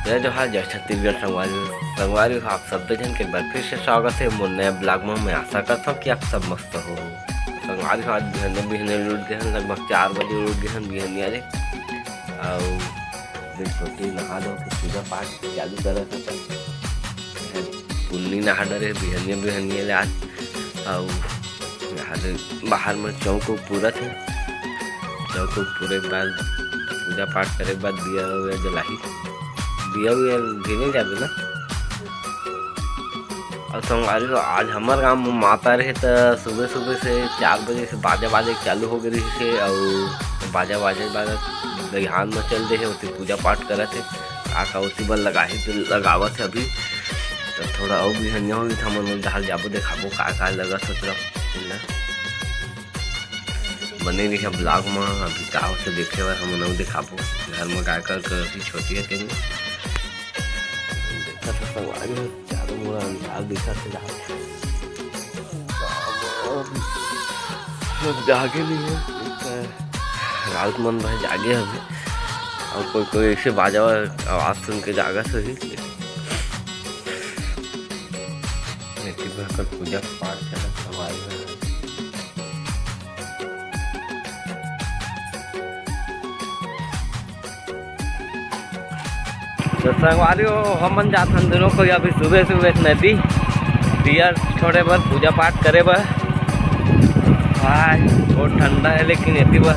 जय जोहार जय छत्तीसगढ़ संगवारी हो आप सब जन के एक बार फिर से स्वागत है मोर नया ब्लॉग में। मैं आशा करता हूँ कि आप सब मस्त हो। संगवारी हो आज बिहने बिहने उठ गए हैं, लगभग 4 बजे उठ गए हैं बिहनिया रे। और छोटी नहा धो के पूजा पाठ चालू कर पुन्नी नहा डरे बिहनिया बिहनिया ले आज। और बाहर में चौक पूरा थे, चौक पूरे के बाद पूजा पाठ करे के बाद दिया हुआ जलाही दिया हुआ घेने जाबे ना। और संगवारी हो आज हमारे गाँव में माता रहे तो सुबह सुबह से 4 बजे से बाजा चालू हो गई थे। और बाजा दहिहान में चल रहे उसी पूजा पाठ करे थे। आका उसी बार लगावत है अभी तो थोड़ा और भी हनिया होगी था मन दाल जाबो देखाबो का लगा सोच बने रही है ब्लॉग में। अभी का से देखे बार हम नौ दिखाबो घर में गाय कर छोटी है तेन देखा था संगवारी चारों मोरा अंधार दिखा थे जागे नहीं है रात मन भाई जागे अभी। और कोई ऐसे बाजा आवाज सुन के जागा से ही पूजा पाठ चला संगवारी। तो संगवारी हो हमन जात हन दोनों को अभी सुबह सुबह नदी दिया छोड़े बर पूजा पाठ करे बर। बहुत ठंडा है लेकिन एती बर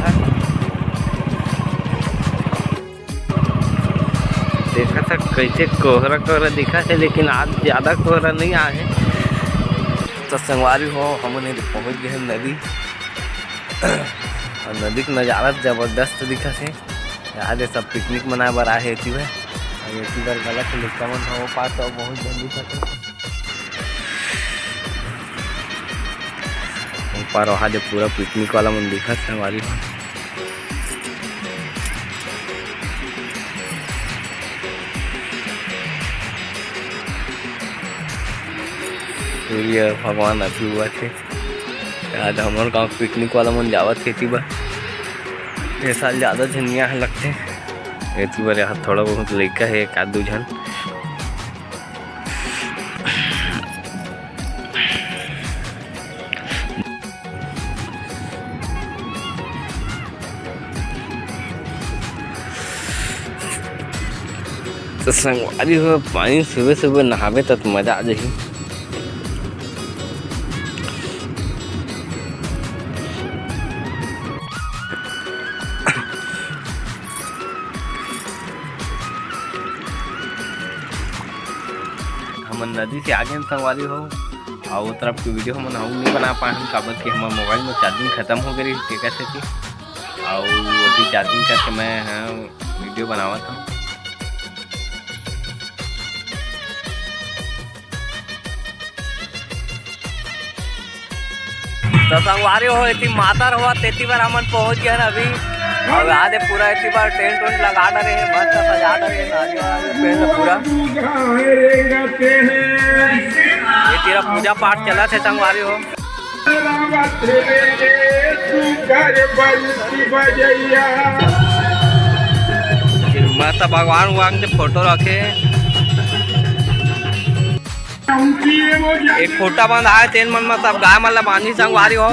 देखा था कैसे कोहरा दिखा है, लेकिन आज ज़्यादा कोहरा नहीं आया है। तो संगवारी हो हमने पहुँच गए नदी और नदी का नज़ारा ज़बरदस्त दिखा है। आज सब पिकनिक मनाए बर आए थी भाई। ये बार गलत लिखा मन हो पास और बहुत जल्दी था ऊपर वहाँ जो पूरा पिकनिक वाला मन दिखा था हमारी। सूर्य भगवान अभी हुआ थे। आज हमारे गाँव पिकनिक वाला मन जावत थे बा। ये साल ज़्यादा झनिया है लगते एती बार यहाँ थोड़ा बहुत लड़का है एक आध दो जन। तो संगवारी हो पानी सुबह सुबह नहावे तो मजा आ जाही। हम नदी से आगे संगवारी हो और वो तरफ की वीडियो हम नहीं बना पाए हम काबर कि हमारे मोबाइल में चार्जिंग ख़त्म हो गई थी कैसे थी। और अभी चार्जिंग करके मैं वीडियो बनावा था। तो संगवारी हो इतनी माता रहा तेती बार हम पहुँच गए अभी। और आज पूरा इतनी बार टेंट वेंट लगा डरे हैं, मस्त सजा डरे हैं पूरा। ये तेरा पूजा पाठ चला थे संगवारी हो। मस्त भगवान उगवान के फोटो रखे। एक फोटा बंद आए तेन मन में सब गाय मन ला बांधी संगवारी हो।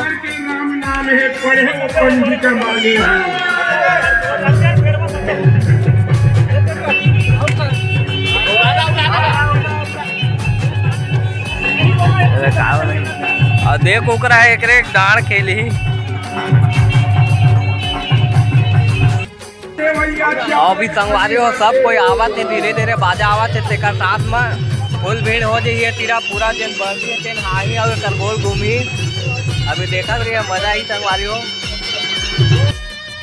और देख ओकरा एक डांड खेली अभी संगवारी हो सब कोई आवत है धीरे धीरे बाजा आवत है तेकर साथ में फुल भीड़ हो जाइए तीरा पूरा दिन बरसी तेन हाई और कर गोल घूमी। अभी देखा रही मजा ही संगवारी हो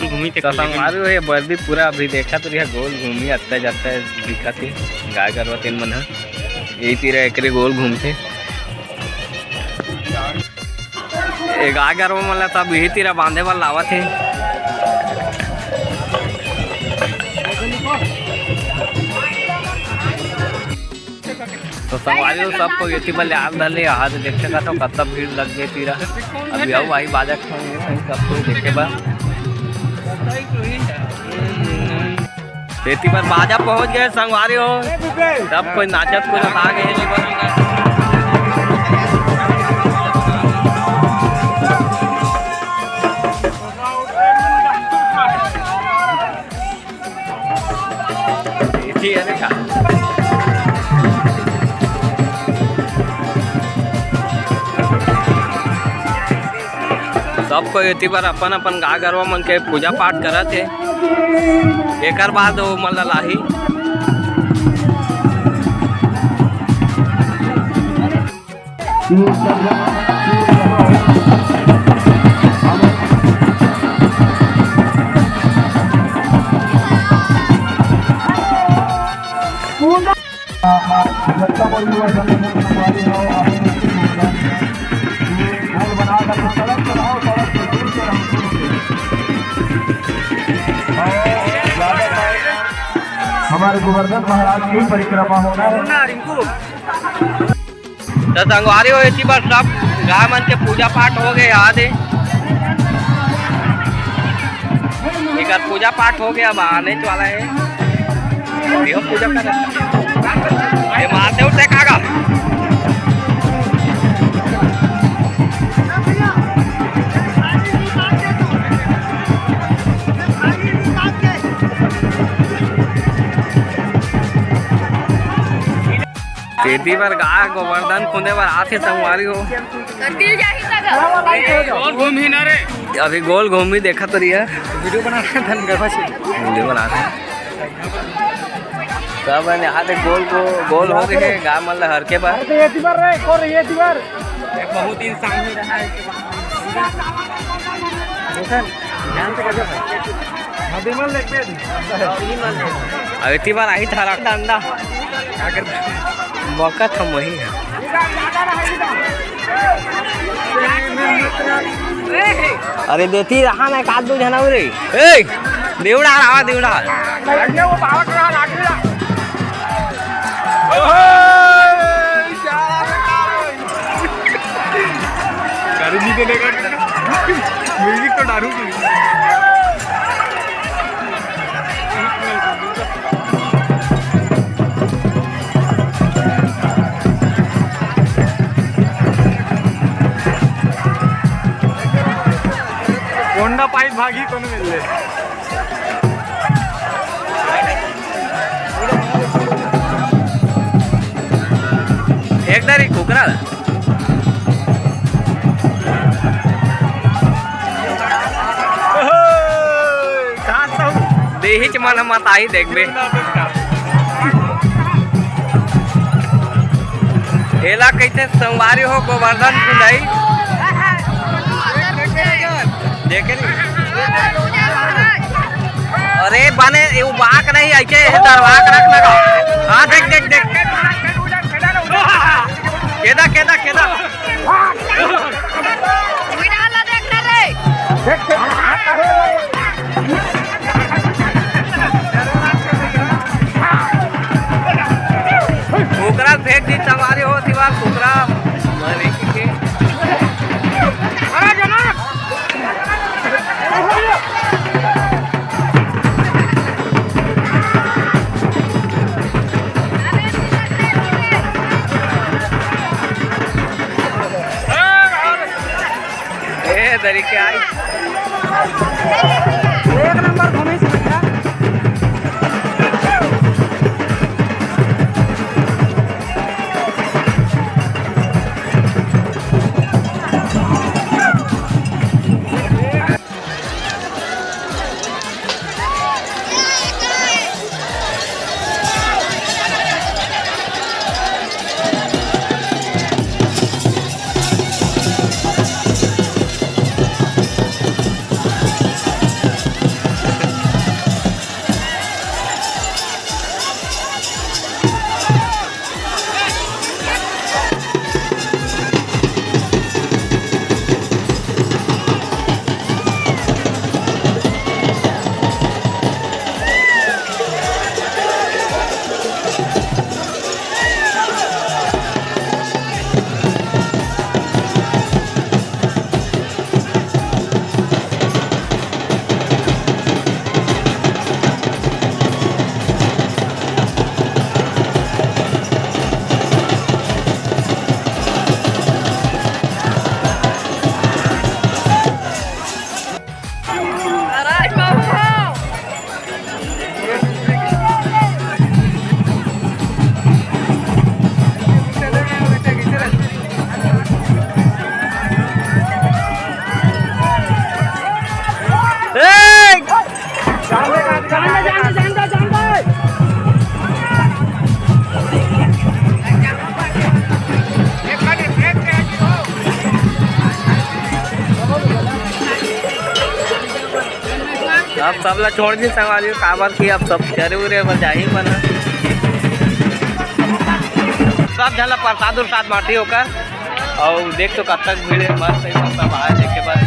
घूमी तो संगवारी हो ये बर्दी पूरा अभी देखा तो रही गोल घूमी अत्ता जाता दिखा थी गाय गरवा तेन मन यही तीरा एक गोल घूमते गाय गरवा मन तब यही तीरा बांधे वाला लावा थे। तो संगवारी हो सबको ये बल याद धले आज देखे का तो कत्ता भीड़ लग गई तीरा। अभी आओ भाई बाजा सबको देखे बा। खेती पर बाजा पहुंच गए संगवारी हो, सब कोई नाचत को आ गए। सब कोई एती पर अपन अपन गा गरवा मन के पूजा पाठ करत है। एक बाद वो मन लाही हमारे गोवर्धन महाराज की परिक्रमा होना है। तो संगवारी हो इसी बार सब गाय मन के पूजा पाठ हो गए। याद है एक पूजा पाठ हो गया, अब आने वाला है पूजा कर मारते उठे कागा। खेती पर गाय गोवर्धन खुदे पर आते संगवारी हो। घूम ही ना रे, अभी गोल घूमी देखा तो रिया वीडियो बना वीडियो बना रहे सब यहाँ गोल हो गए गाय मन हर के बार बहुत दिन सामने रहा है। इतनी बार आई था रखता अंडा वक़्त हम वही है। अरे देती रहा ना एक आध दो जना रे देवड़ा रहा देवड़ा म्यूजिक तो डालू होंडा पाइप भागी को मिल ले। एक दारी कुकरा देही च मन मत आई देखबे हेला कैसे संगवारी हो गोवर्धन खुदाई देखे अरे बने वो बाक नहीं ऐसे दरवाक रख लगा। हाँ देख देख देख केदा केदा केदा कुकरा फेंक दी सवारी हो दीवार कुकरा मरे के तरीके आई एक नंबर घूमे से अब सब ला छोड़ दी संगवारी काबर की अब सब चरे उरे बस जाही बना सब झला प्रसाद उरसाद बांटी होकर और देख तो कब तक भीड़ है मस्त सब आए देखे बस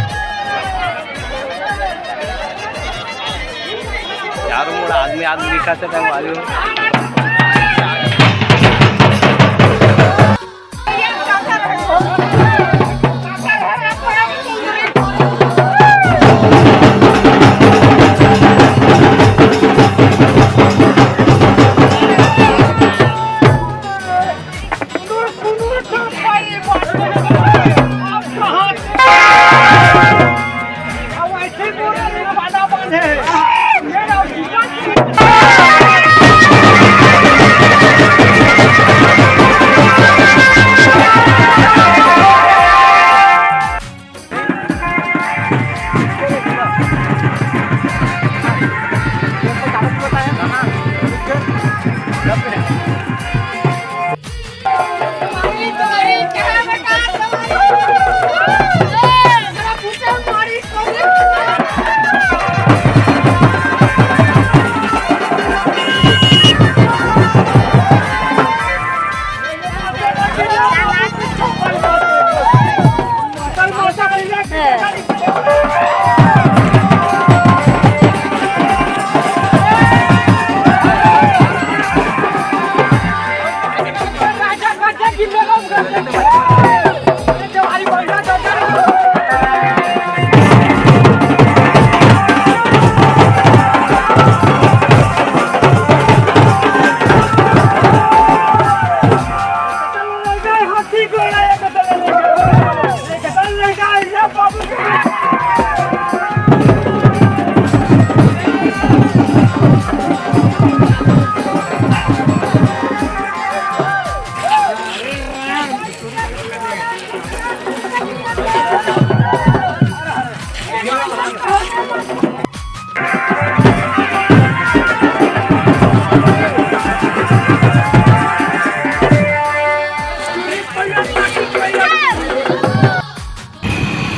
यार मोड़ा आदमी दिखा से संगवारी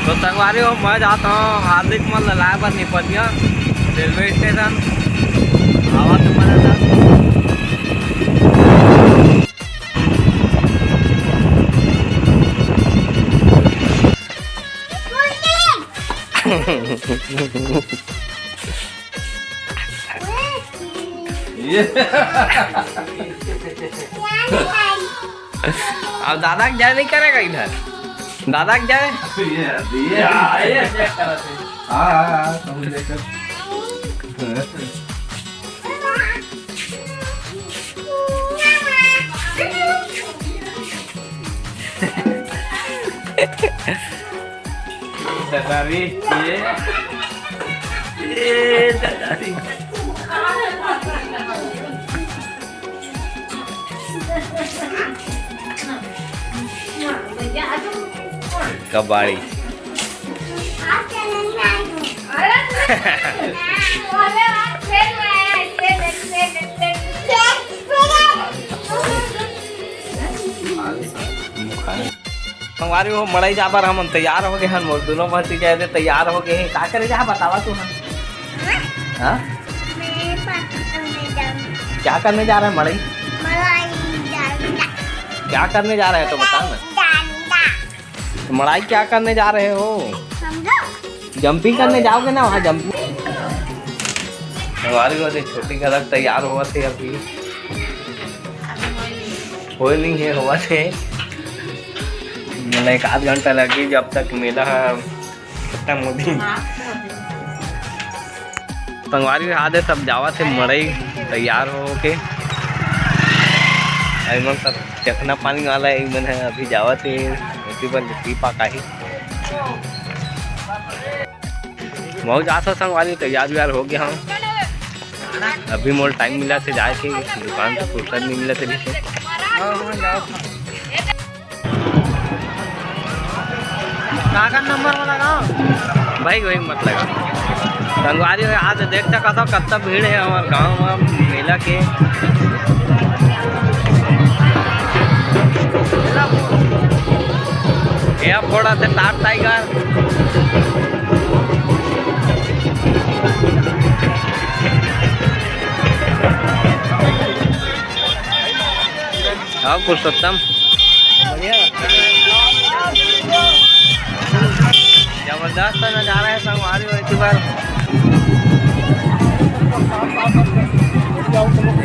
तो संगवारी हो मैं जाता हूँ हार्दिक मन लाए पर निपटिया रेलवे स्टेशन आवा तो मजा अब दादा जाए नहीं करेगा इधर दादा जाए दादारी ये दादारी कबाड़ी हमारी वो मड़ई जा पर हम तैयार हो गए हैं मोर दोनों भर्ती जाए तैयार हो गए हैं का करे जा बतावा तू हम हाँ क्या करने जा रहे हैं मड़ई क्या करने जा रहे हैं तो बता ना मड़ाई क्या करने जा रहे हो जंपिंग करने जाओगे ना वहाँ जंपिंग हमारी वजह छोटी गलत तैयार हुआ थे अभी कोई नहीं है हुआ थे एक आध घंटा लगी जब तक मेला खत्म मोदी संगवारी आधे सब जावा थे मड़ई तैयार हो के मन सब चखना पानी वाला मन है अभी जावा थे लिट्टी पाका ही बहुत ज़्यादा संगवारी तैयार व्यार हो गया हम अभी मोर टाइम मिला थे जाए थे दुकान से फुर्सत नहीं मिला थे नंबर वाला गाँव भाई वही मत लगा संगवारी आज देख सका था कितना भीड़ है हमारे गाँव में मेला के यह फोड़ा थे टार टाइगर हाँ पुरुषोत्तम जबरदस्त नज़ारा है संगवारी हो इसी बार।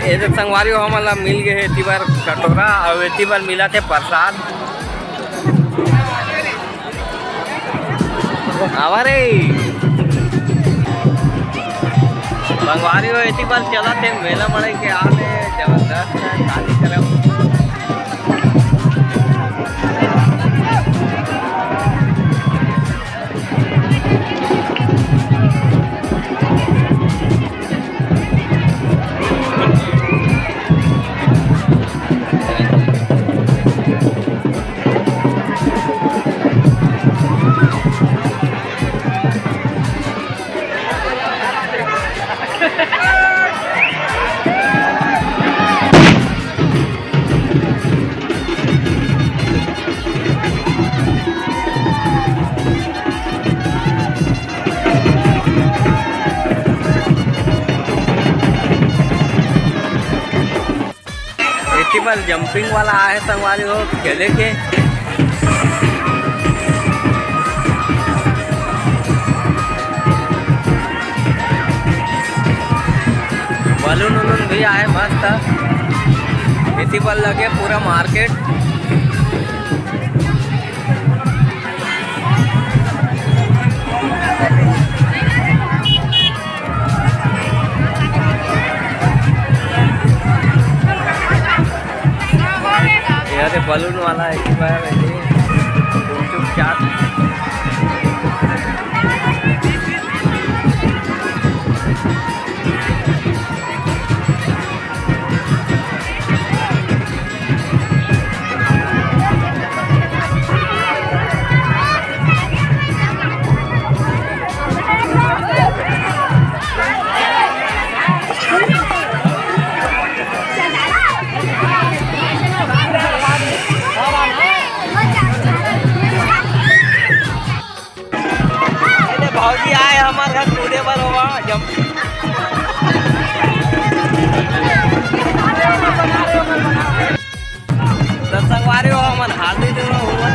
ये जो संगवारी हो हमारा मिल गए इसी बार कटोरा और इसी बार मिला थे प्रसाद। हमारे संगवारी हो इसी बार चला थे मेला बड़े के आने जबरदस्त है काली तरफ। पर जंपिंग वाला आए संगवारी हो खेले के बलून उलून भी आए मस्त। इसी पर लगे पूरा मार्केट। बलून वाला है इस बार चाट भौजी आए हमारे घर कूदे पर होगा जब संगवारी हो हमारे हाथी दे हुआ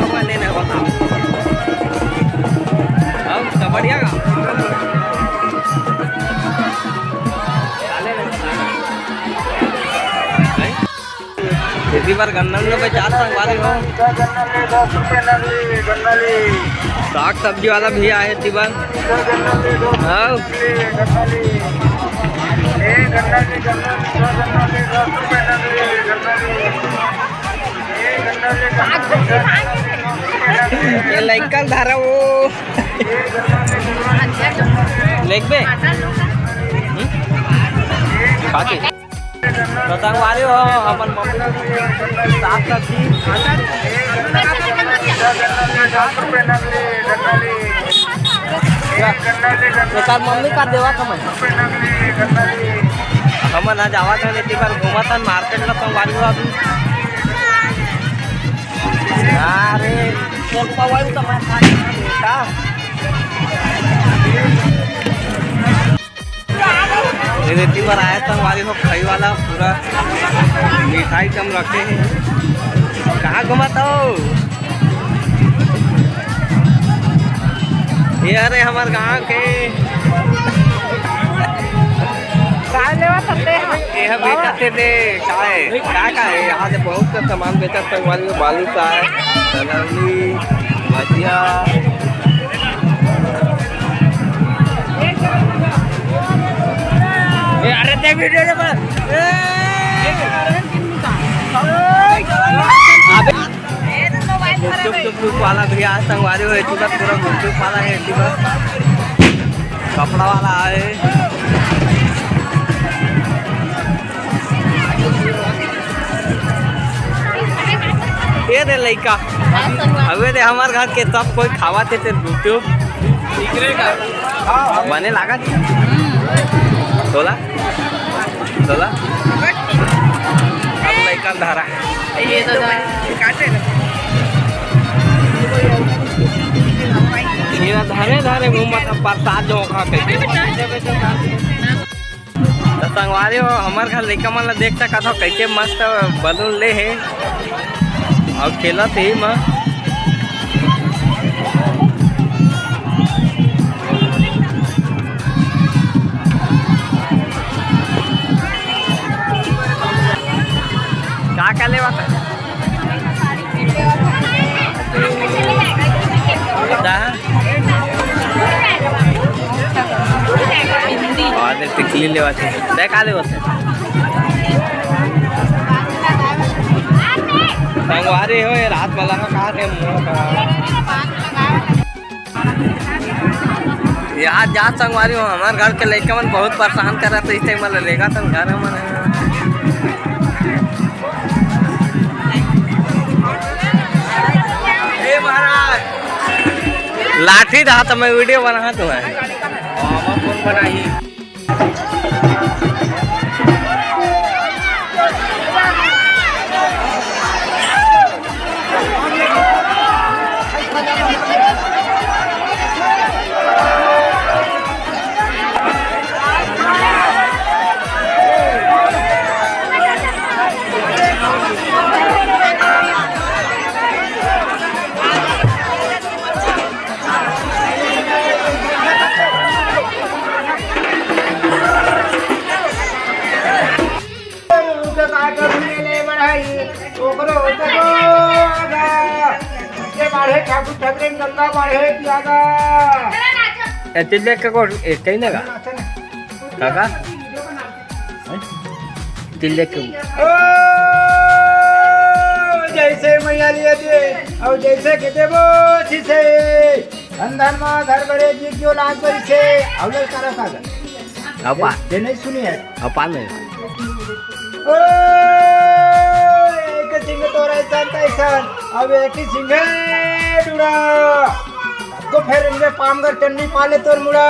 था लेने होता अब बढ़िया का इसी बार गन्ना पे 4 संगवारी हो। साग सब्जी वाला भी आए इसी बार। ये लाइकल धारा वो लेग पे खाके तो संगवारी हो अपन साग सब्जी तो तार मम्मी का देवा कमन हमन आज आवा था इतनी बार घूमा था मार्केट में संगवारी हो अभी। अरे चल पवाई तो मैं बेटा इतनी बार आया संगवारी हो खाई वाला पूरा मिठाई कम रखे हैं। कहाँ घुमाता हो ये? अरे हमारे गाँव के यह बेचते थे क्या है यहाँ से बहुत सा सामान बेचा संगवारी में बालू का है दलौली भजिया अरे देख वीडियो गुपचुप वाला भी आया संगवारी हो पूरा गुपचुप वाला है कपड़ा वाला है। ये दे लइका अबे दे हमारे घर के सब कोई खावा थे गुपचुप बने लागा तोला तोला अब लइका धारा ये तो काटे खीरा धरे धरे मुँह मतलब प्रसाद जो खा के तो संगवारी हो हमार घर लड़का मन ला देख सकत हो कैसे मस्त बलून ले है और खेलत ही माँ क्या ले बात टिकली ले बात का ले बात संगवारी हो रात वाला का कहा थे यार जा संगवारी हो हमारे घर के लड़का मन बहुत परेशान कर रहा था इस टाइम लेगा तो घर मन लाठी रहा तो मैं वीडियो बना तुम्हें कौन बनाई ठाकुर ठाकरे गंगा बाढ़े पियागा तिल्ले का को कहीं ना काका तिल्ले के जैसे मैया लिए दे और जैसे के देबो से अंधन मा घर बड़े जी क्यों लाग बड़ी से अवले करा कागा अपा ये नहीं सुनी है अपा नहीं ओ एक सिंह तो रहता ऐसा अब एक ही सिंह डुड़ा को फिर इनके पामगर टन्नी पाले तोर मुड़ा